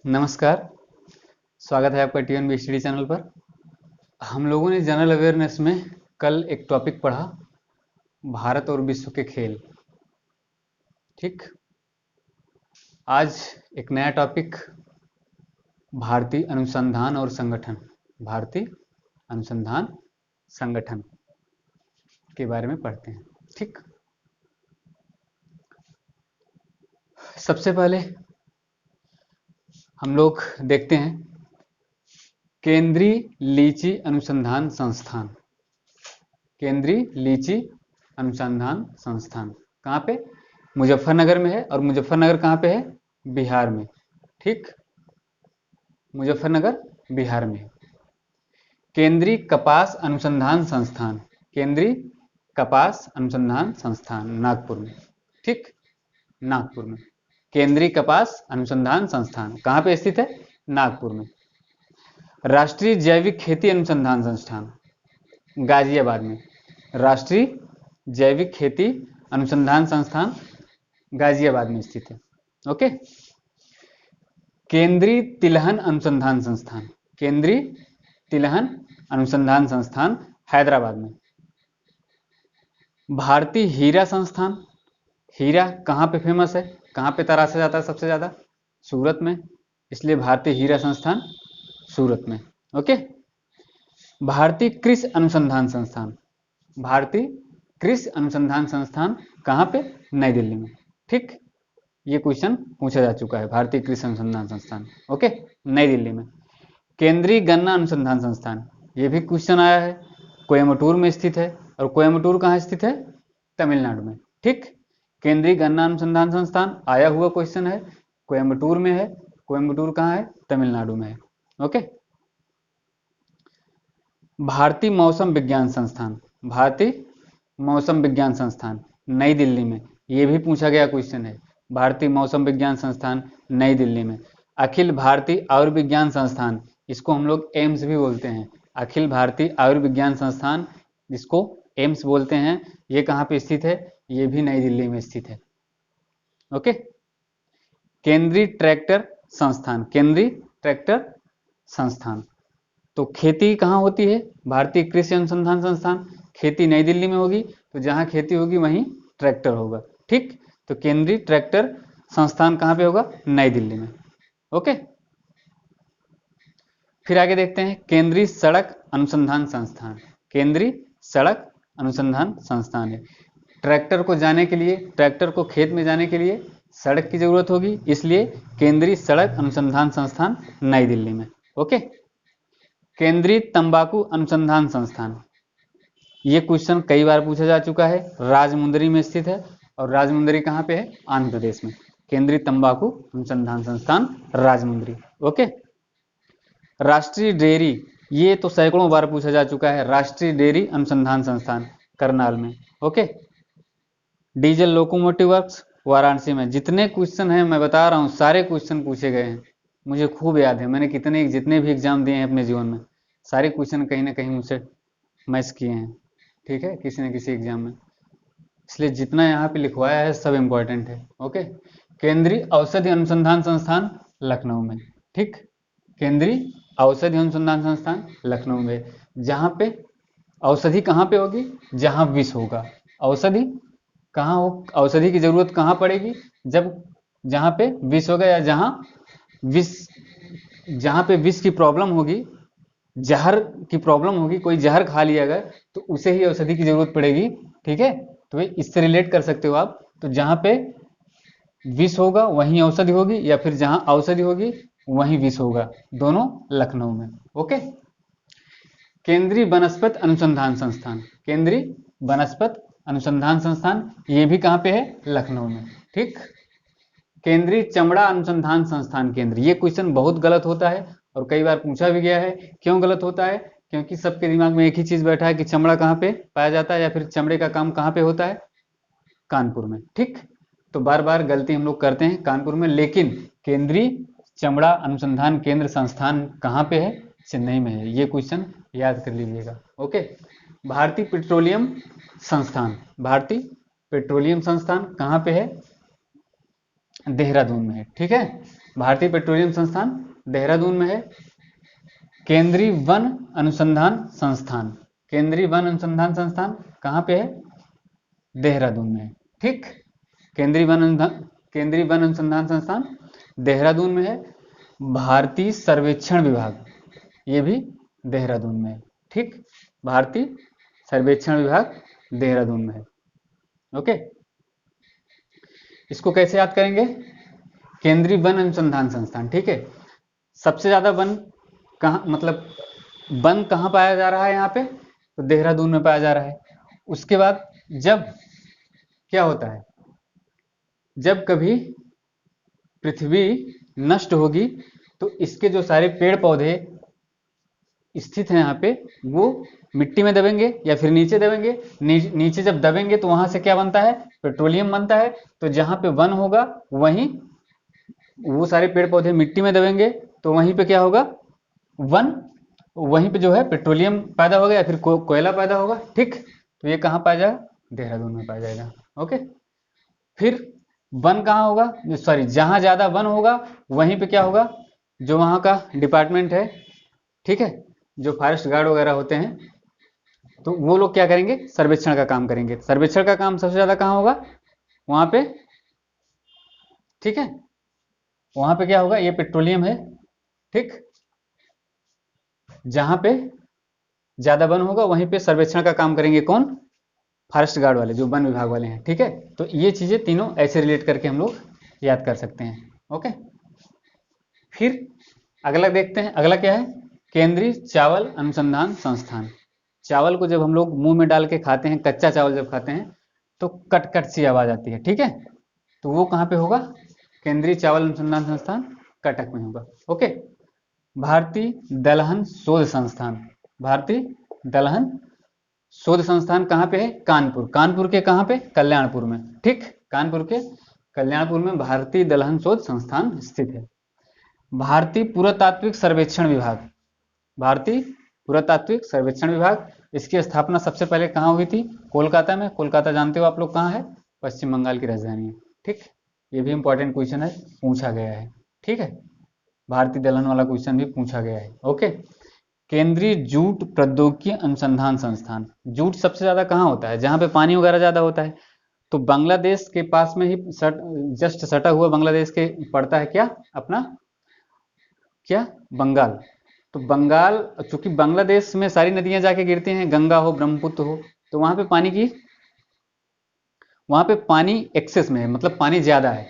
नमस्कार। स्वागत है आपका TNBSTD चैनल पर। हम लोगों ने जनरल अवेयरनेस में कल एक टॉपिक पढ़ा, भारत और विश्व के खेल। ठीक, आज एक नया टॉपिक, भारतीय अनुसंधान और संगठन, भारतीय अनुसंधान संगठन के बारे में पढ़ते हैं। ठीक, सबसे पहले हम लोग देखते हैं केंद्रीय लीची अनुसंधान संस्थान। केंद्रीय लीची अनुसंधान संस्थान कहाँ पे? मुजफ्फरनगर में है। और मुजफ्फरनगर कहाँ पे है? बिहार में। ठीक, मुजफ्फरनगर बिहार में। केंद्रीय कपास अनुसंधान संस्थान, केंद्रीय कपास अनुसंधान संस्थान नागपुर में। ठीक, नागपुर में केंद्रीय कपास अनुसंधान संस्थान कहाँ पे स्थित है? नागपुर में। राष्ट्रीय जैविक खेती अनुसंधान संस्थान गाजियाबाद में। राष्ट्रीय जैविक खेती अनुसंधान संस्थान गाजियाबाद में स्थित है। ओके। केंद्रीय तिलहन अनुसंधान संस्थान, केंद्रीय तिलहन अनुसंधान संस्थान हैदराबाद में। भारतीय हीरा संस्थान, हीरा कहाँ पे फेमस है, कहाँ पे तराशा जाता है सबसे ज्यादा? सूरत में, इसलिए भारतीय हीरा संस्थान सूरत में। ओके। भारतीय कृषि अनुसंधान संस्थान, भारतीय कृषि अनुसंधान संस्थान कहाँ पे? नई दिल्ली में। ठीक, ये क्वेश्चन पूछा जा चुका है, भारतीय कृषि अनुसंधान संस्थान। ओके, नई दिल्ली में। केंद्रीय गन्ना अनुसंधान संस्थान, ये भी क्वेश्चन आया है, कोयम्बटूर में स्थित है। और कोयम्बटूर कहाँ स्थित है? तमिलनाडु में। ठीक, केंद्रीय गन्ना अनुसंधान संस्थान आया हुआ क्वेश्चन है, कोयम्बटूर में है। कोयम्बटूर कहाँ है? तमिलनाडु में है। ओके। भारतीय मौसम विज्ञान संस्थान, भारतीय मौसम विज्ञान संस्थान नई दिल्ली में, ये भी पूछा गया क्वेश्चन है, भारतीय मौसम विज्ञान संस्थान नई दिल्ली में। अखिल भारतीय आयुर्विज्ञान संस्थान, इसको हम लोग एम्स भी बोलते हैं, अखिल भारतीय आयुर्विज्ञान संस्थान, जिसको एम्स बोलते हैं, ये कहाँ पे स्थित है? ये भी नई दिल्ली में स्थित है। ओके। केंद्रीय ट्रैक्टर संस्थान, केंद्रीय ट्रैक्टर संस्थान, तो खेती कहाँ होती है? भारतीय कृषि अनुसंधान संस्थान, खेती नई दिल्ली में होगी, तो जहां खेती होगी वहीं ट्रैक्टर होगा। ठीक, तो केंद्रीय ट्रैक्टर संस्थान कहाँ पे होगा? नई दिल्ली में। ओके। फिर आगे देखते हैं केंद्रीय सड़क अनुसंधान संस्थान, केंद्रीय सड़क अनुसंधान संस्थान है। ट्रैक्टर को जाने के लिए, ट्रैक्टर को खेत में जाने के लिए सड़क की जरूरत होगी, इसलिए केंद्रीय सड़क अनुसंधान संस्थान नई दिल्ली में। ओके। केंद्रीय तंबाकू अनुसंधान संस्थान, ये क्वेश्चन कई बार पूछा जा चुका है, राजमुंदरी में स्थित है। और राजमुंदरी कहाँ पे है? आंध्र प्रदेश में। केंद्रीय तंबाकू अनुसंधान संस्थान राजमुंदरी। ओके। राष्ट्रीय डेयरी, ये तो सैकड़ों बार पूछा जा चुका है, राष्ट्रीय डेयरी अनुसंधान संस्थान करनाल में। Okay. Diesel locomotive works Varanasi में। जितने क्वेश्चन हैं मैं बता रहा हूँ, सारे क्वेश्चन पूछे गए हैं, मुझे खूब याद है, मैंने जितने भी एग्जाम दिए हैं अपने जीवन में, सारे क्वेश्चन कहीं ना कहीं मुझसे मैच किए हैं। ठीक है, किसी न किसी एग्जाम में, इसलिए जितना यहाँ पे लिखवाया है सब इंपॉर्टेंट है। ओके। केंद्रीय औषधि अनुसंधान संस्थान लखनऊ में। ठीक, केंद्रीय औषधि अनुसंधान संस्थान लखनऊ में, जहाँ पे औषधि कहाँ पे होगी? जहाँ विष होगा। औषधि कहाँ हो, औषधि की जरूरत कहाँ पड़ेगी? जब जहाँ पे विष होगा, या विष जहाँ पे विष की प्रॉब्लम होगी, जहर की प्रॉब्लम होगी, कोई जहर खा लिया गया, तो उसे ही औषधि की जरूरत पड़ेगी। ठीक है, तो इससे रिलेट कर सकते हो आप। तो जहाँ पे विष होगा वहीं औषधि होगी, या फिर जहाँ औषधि होगी वहीं विष होगा, दोनों लखनऊ में। ओके। केंद्रीय वनस्पति अनुसंधान संस्थान, केंद्रीय वनस्पति अनुसंधान संस्थान, ये भी कहाँ पे है? लखनऊ में। ठीक। केंद्रीय चमड़ा अनुसंधान संस्थान केंद्र, ये क्वेश्चन बहुत गलत होता है और कई बार पूछा भी गया है। क्यों गलत होता है? क्योंकि सबके दिमाग में एक ही चीज बैठा है कि चमड़ा कहाँ पे पाया जाता है, या फिर चमड़े का काम कहाँ पे होता है? कानपुर में। ठीक, तो बार बार गलती हम लोग करते हैं कानपुर में, लेकिन केंद्रीय चमड़ा अनुसंधान केंद्र संस्थान कहाँ पे है? चेन्नई में है। ये क्वेश्चन याद कर लीजिएगा। ओके। भारतीय पेट्रोलियम संस्थान, भारतीय पेट्रोलियम संस्थान कहाँ पे है? देहरादून में है। ठीक है, भारतीय पेट्रोलियम संस्थान देहरादून में है। केंद्रीय वन अनुसंधान संस्थान, केंद्रीय वन अनुसंधान संस्थान कहाँ पे है? देहरादून में है। ठीक, केंद्रीय वन अनुसंधान संस्थान देहरादून में है। भारतीय सर्वेक्षण विभाग, ये भी देहरादून में है। ठीक, भारतीय सर्वेक्षण विभाग देहरादून में है। ओके, इसको कैसे याद करेंगे? केंद्रीय वन अनुसंधान संस्थान। ठीक है, सबसे ज्यादा वन कहाँ, मतलब वन कहाँ पाया जा रहा है यहाँ पे? तो देहरादून में पाया जा रहा है। उसके बाद जब क्या होता है, जब कभी पृथ्वी नष्ट होगी तो इसके जो सारे पेड़ पौधे स्थित हैं यहाँ पे, वो मिट्टी में दबेंगे या फिर नीचे दबेंगे। नीचे जब दबेंगे तो वहां से क्या बनता है? पेट्रोलियम बनता है। तो जहां पे वन होगा वहीं वो सारे पेड़ पौधे मिट्टी में दबेंगे, तो वहीं पे क्या होगा? वन, वहीं पे जो है पेट्रोलियम पैदा होगा या फिर कोयला पैदा होगा। ठीक, तो ये कहाँ पाया जाएगा? देहरादून में पाया जाएगा। ओके, फिर वन कहाँ होगा? सॉरी, जहां ज्यादा वन होगा वहीं पे क्या होगा? जो वहां का डिपार्टमेंट है, ठीक है, जो फॉरेस्ट गार्ड वगैरह होते हैं, तो वो लोग क्या करेंगे? सर्वेक्षण का काम करेंगे। सर्वेक्षण का काम सबसे ज्यादा कहाँ होगा? वहां पे। ठीक है, वहां पे क्या होगा? ये पेट्रोलियम है। ठीक, जहां पे ज्यादा वन होगा वहीं पे सर्वेक्षण का काम करेंगे कौन? फॉरेस्ट गार्ड वाले, जो वन विभाग वाले हैं। ठीक है, तो ये चीजें तीनों ऐसे रिलेट करके हम लोग याद कर सकते हैं। ओके, फिर अगला देखते हैं। अगला क्या है? केंद्रीय चावल अनुसंधान संस्थान। चावल को जब हम लोग मुंह में डाल के खाते हैं, कच्चा चावल जब खाते हैं तो कट कट सी आवाज आती है। ठीक है, तो वो कहाँ पे होगा? केंद्रीय चावल अनुसंधान संस्थान कटक में होगा। ओके, भारतीय दलहन शोध संस्थान, भारतीय दलहन शोध संस्थान कहाँ पे है? कानपुर। कानपुर के कहाँ पे? कल्याणपुर में। ठीक, कानपुर के कल्याणपुर में भारतीय दलहन शोध संस्थान स्थित है। भारतीय पुरातात्विक सर्वेक्षण विभाग, भारतीय पुरातात्विक सर्वेक्षण विभाग, इसकी स्थापना सबसे पहले कहाँ हुई थी? कोलकाता में। कोलकाता जानते हो आप लोग कहाँ है? पश्चिम बंगाल की राजधानी है। ठीक, ये भी इंपॉर्टेंट क्वेश्चन है, पूछा गया है। ठीक है, भारतीय दलहन वाला क्वेश्चन भी पूछा गया है। ओके, केंद्रीय जूट प्रौद्योगिकी अनुसंधान संस्थान। जूट सबसे ज्यादा कहाँ होता है? जहां पे पानी वगैरह ज्यादा होता है। तो बांग्लादेश के पास में ही जस्ट सटा हुआ बांग्लादेश के पड़ता है क्या? अपना क्या? बंगाल। तो बंगाल, चूंकि बांग्लादेश में सारी नदियां जाके गिरती हैं, गंगा हो, ब्रह्मपुत्र हो, तो वहां पे पानी एक्सेस में है, मतलब पानी ज्यादा है।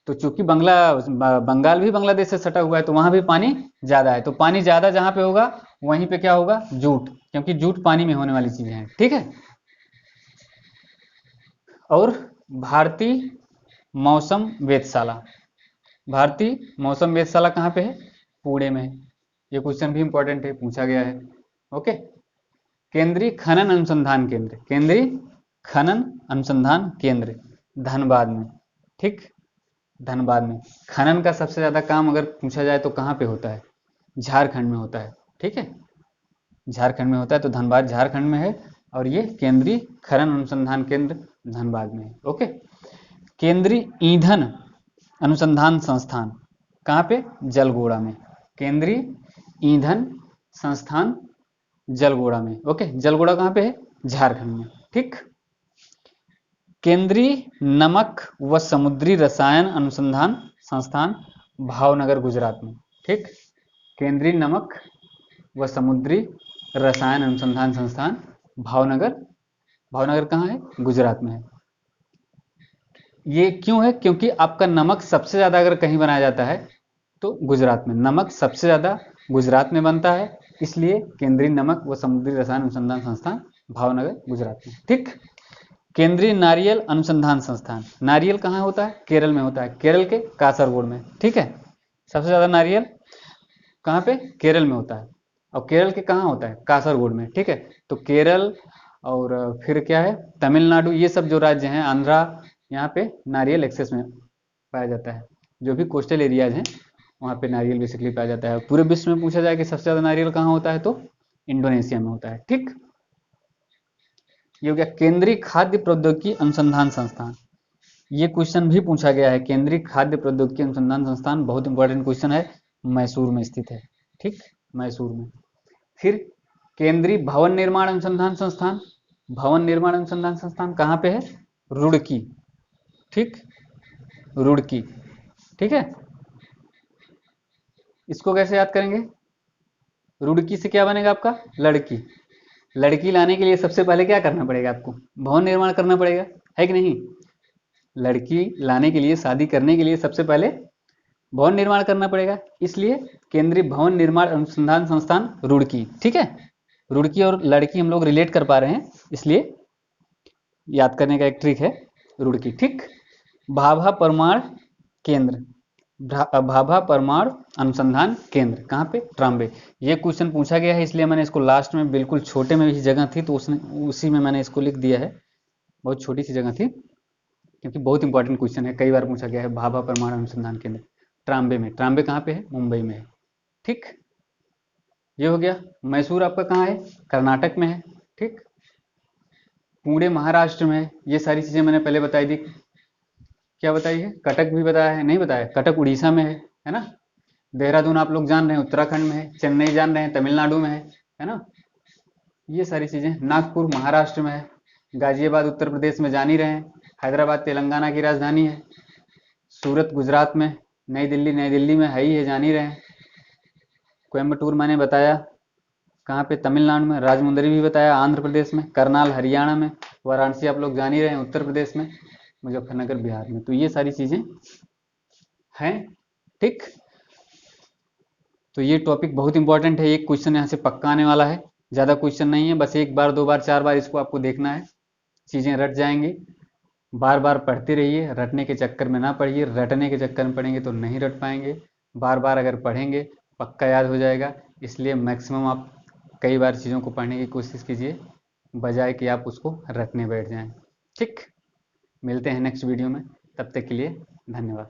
तो चूंकि बंगाल भी बांग्लादेश से सटा हुआ है, तो वहां भी पानी ज्यादा है। तो पानी ज्यादा जहां पे होगा वहीं पे क्या होगा? जूट, क्योंकि जूट पानी में होने वाली चीजें हैं। ठीक है, और भारतीय मौसम वेधशाला, भारतीय मौसम वेधशाला कहाँ पे है? पुणे में है। ये क्वेश्चन भी इंपॉर्टेंट है, पूछा गया है। ओके, केंद्रीय खनन अनुसंधान केंद्र, केंद्रीय खनन अनुसंधान केंद्र धनबाद में। ठीक, धनबाद में। खनन का सबसे ज्यादा काम अगर पूछा जाए तो कहाँ पे होता है? झारखंड में होता है। ठीक है, झारखंड में होता है, तो धनबाद झारखंड में है, और ये केंद्रीय खनन अनुसंधान केंद्र धनबाद में है। ओके, केंद्रीय ईंधन अनुसंधान संस्थान कहाँ पे? जलगोड़ा में। केंद्रीय ईंधन संस्थान जलगोड़ा में। ओके, जलगोड़ा कहाँ पे है? झारखंड में। ठीक, केंद्रीय नमक व समुद्री रसायन अनुसंधान संस्थान भावनगर गुजरात में। ठीक, केंद्रीय नमक व समुद्री रसायन अनुसंधान संस्थान भावनगर, भावनगर कहाँ है? गुजरात में है। ये क्यों है? क्योंकि आपका नमक सबसे ज्यादा अगर कहीं बनाया जाता है तो गुजरात में, नमक सबसे ज्यादा गुजरात में बनता है, इसलिए केंद्रीय नमक व समुद्री रसायन अनुसंधान संस्थान भावनगर गुजरात में। ठीक, केंद्रीय नारियल अनुसंधान संस्थान, नारियल कहाँ होता है? केरल में होता है, केरल के कासरगोड में। ठीक है, सबसे ज्यादा नारियल कहाँ पे? केरल में होता है, और केरल के कहाँ होता है? कासरगोड में। ठीक है, तो केरल और फिर क्या है? तमिलनाडु, ये सब जो राज्य हैं, आंध्रा, यहाँ पे नारियल एक्सेस में पाया जाता है। जो भी कोस्टल एरियाज हैं वहाँ पे नारियल बेसिकली पाया जाता है। पूरे विश्व में पूछा जाए कि सबसे ज्यादा नारियल कहाँ होता है, तो इंडोनेशिया में होता है। ठीक, ये हो गया केंद्रीय खाद्य प्रौद्योगिकी अनुसंधान संस्थान। ये क्वेश्चन भी पूछा गया है, केंद्रीय खाद्य प्रौद्योगिकी अनुसंधान संस्थान बहुत इंपॉर्टेंट क्वेश्चन है, मैसूर में स्थित है। ठीक, मैसूर में। फिर केंद्रीय भवन निर्माण अनुसंधान संस्थान, भवन निर्माण अनुसंधान संस्थान कहाँ पे है? रुड़की। ठीक, रुड़की। ठीक है, इसको कैसे याद करेंगे? रुड़की से क्या बनेगा आपका? लड़की। लड़की लाने के लिए सबसे पहले क्या करना पड़ेगा आपको? भवन निर्माण करना पड़ेगा, है कि नहीं? लड़की लाने के लिए, शादी करने के लिए सबसे पहले भवन निर्माण करना पड़ेगा, इसलिए केंद्रीय भवन निर्माण अनुसंधान संस्थान रुड़की। ठीक है, रुड़की और लड़की हम लोग रिलेट कर पा रहे हैं, इसलिए याद करने का एक ट्रिक है रुड़की। ठीक, भाभा परमाणु केंद्र, भाभा परमाणु अनुसंधान केंद्र कहाँ पे? ट्राम्बे। ये क्वेश्चन पूछा गया है, इसलिए मैंने इसको लास्ट में, बिल्कुल छोटे में ही जगह थी तो उसने उसी में मैंने इसको लिख दिया है, बहुत छोटी सी जगह थी, क्योंकि बहुत इंपॉर्टेंट क्वेश्चन है, कई बार पूछा गया है। भाभा परमाणु अनुसंधान केंद्र ट्राम्बे में। ट्राम्बे कहाँ पे है? मुंबई में है। ठीक, ये हो गया। मैसूर आपका कहाँ है? कर्नाटक में है। ठीक, पुणे महाराष्ट्र में है। ये सारी चीजें मैंने पहले बताई थी। क्या बताई है? कटक भी बताया है? नहीं बताया? कटक उड़ीसा में है ना? देहरादून आप लोग जान रहे हैं उत्तराखंड में है। चेन्नई जान रहे हैं तमिलनाडु में है ना? ये सारी चीजें। नागपुर महाराष्ट्र में है। गाजियाबाद उत्तर प्रदेश में जान ही रहे हैं। हैदराबाद तेलंगाना की राजधानी है। सूरत गुजरात में। नई दिल्ली में है ही है, जान ही रहे हैं। कोयम्बटूर मैंने बताया, कहाँ पे? तमिलनाडु में। राजमुंदरी भी बताया, आंध्र प्रदेश में। करनाल हरियाणा में। वाराणसी आप लोग जान ही रहे हैं उत्तर प्रदेश में। मुजफ्फरनगर बिहार में। तो ये सारी चीजें हैं। ठीक, तो ये टॉपिक बहुत इंपॉर्टेंट है। एक क्वेश्चन यहाँ से पक्का आने वाला है, ज़्यादा क्वेश्चन नहीं है, बस एक बार, दो बार, चार बार इसको आपको देखना है, चीज़ें रट जाएंगी। बार बार पढ़ते रहिए, रटने के चक्कर में ना पढ़िए, रटने के चक्कर में पढ़ेंगे तो नहीं रट पाएंगे। बार बार अगर पढ़ेंगे पक्का याद हो जाएगा, इसलिए मैक्सिमम आप कई बार चीज़ों को पढ़ने की कोशिश कीजिए, बजाय कि आप उसको रटने बैठ जाएं। ठीक, मिलते हैं नेक्स्ट वीडियो में, तब तक के लिए धन्यवाद।